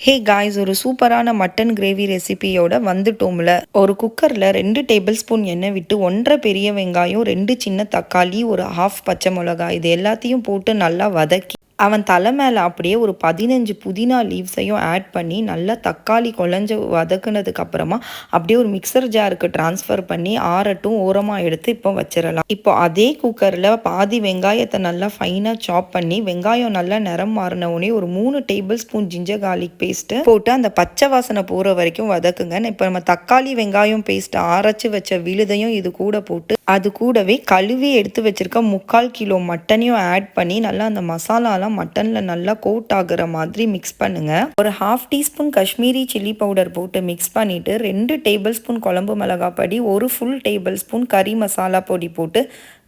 Hey guys, ஒரு சூப்பரான mutton gravy ரெசிபியோட வந்துட்டோம்ல. ஒரு குக்கரில் 2 டேபிள் ஸ்பூன் எண்ணெய் விட்டு 1.5 பெரிய வெங்காயம், 2 சின்ன தக்காளி, ஒரு ஹாஃப் பச்சை மிளகாய் இது எல்லாத்தையும் போட்டு நல்லா வதக்கி அவன் தலை மேலே அப்படியே ஒரு 15 புதினா லீவ்ஸையும் ஆட் பண்ணி நல்லா தக்காளி குழஞ்சு வதக்குனதுக்கு அப்புறமா அப்படியே ஒரு மிக்சர் ஜாருக்கு ட்ரான்ஸ்ஃபர் பண்ணி ஆறட்டும், ஓரமாக எடுத்து இப்போ வச்சிடலாம். இப்போ அதே குக்கரில் பாதி வெங்காயத்தை நல்லா ஃபைனாக சாப் பண்ணி வெங்காயம் நல்லா நிறம் மாறின உடனே ஒரு 3 table spoon ginger garlic paste போட்டு அந்த பச்சை வாசனை போகிற வரைக்கும் வதக்குங்க. இப்போ நம்ம தக்காளி வெங்காயம் பேஸ்ட்டு அரைச்சி வச்ச விழுதையும் இது கூட போட்டு அது கூடவே கழுவி எடுத்து வச்சிருக்க 3/4 கிலோ மட்டனையும் ஆட் பண்ணி நல்லா அந்த மசாலாலாம் மட்டனில் நல்லா கோட் ஆகுற மாதிரி மிக்ஸ் பண்ணுங்கள். ஒரு half teaspoon Kashmiri chilli powder போட்டு மிக்ஸ் பண்ணிவிட்டு 2 டேபிள் ஸ்பூன் குழம்பு மிளகாய் பொடி, ஒரு ஃபுல் டேபிள் ஸ்பூன் கறி மசாலா பொடி போட்டு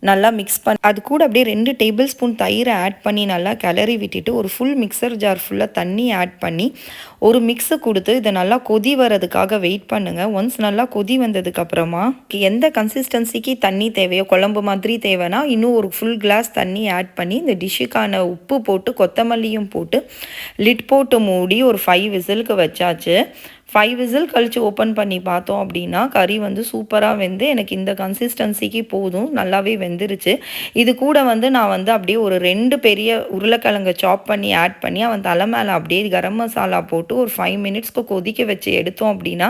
நல்லா மிக்ஸ் பண்ணி அது கூட அப்படியே 2 டேபிள் ஸ்பூன் தயிரை ஆட் பண்ணி நல்லா கிளறி விட்டுட்டு ஒரு ஃபுல் மிக்சர் ஜார் ஃபுல்லாக தண்ணி ஆட் பண்ணி ஒரு மிக்ஸு கொடுத்து இதை நல்லா கொதி வரதுக்காக வெயிட் பண்ணுங்கள். ஒன்ஸ் நல்லா கொதி வந்ததுக்கப்புறமா எந்த கன்சிஸ்டன்சிக்கு தண்ணி தேவையோ, குழம்பு மாதிரி தேவைன்னா இன்னும் ஒரு ஃபுல் கிளாஸ் தண்ணி ஆட் பண்ணி இந்த டிஷ்ஷுக்கான உப்பு போட்டு கொத்தமல்லியும் போட்டு லிட் போட்டு மூடி ஒரு 5 விசிலுக்கு வச்சாச்சு. 5 விசில் கழித்து ஓப்பன் பண்ணி பார்த்தோம் அப்படின்னா கறி வந்து சூப்பராக வெந்து எனக்கு இந்த கன்சிஸ்டன்சிக்கு போதும், நல்லாவே வெந்துருச்சு. இது கூட நான் அப்படியே ஒரு 2 பெரிய உருளைக்கிழங்கை சாப் பண்ணி ஆட் பண்ணி அவன் தலை மேலே அப்படியே கரம் மசாலா போட்டு ஒரு 5 மினிட்ஸ்க்கு கொதிக்க வச்சு எடுத்தோம் அப்படின்னா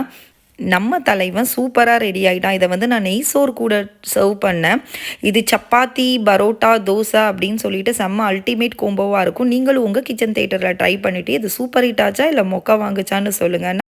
நம்ம தலைவன் சூப்பராக ரெடி ஆகிட்டான். இதை நான் நெய் சோறு கூட சர்வ் பண்ணேன். இது சப்பாத்தி, பரோட்டா, தோசை அப்படின்னு சொல்லிட்டு செம்ம அல்டிமேட் கோம்போவாக இருக்கும். நீங்களும் உங்கள் கிச்சன் தியேட்டரில் ட்ரை பண்ணிவிட்டு இது சூப்பர் ஹிட் ஆச்சா இல்லை மொக்க வாங்குச்சான்னு சொல்லுங்கள்.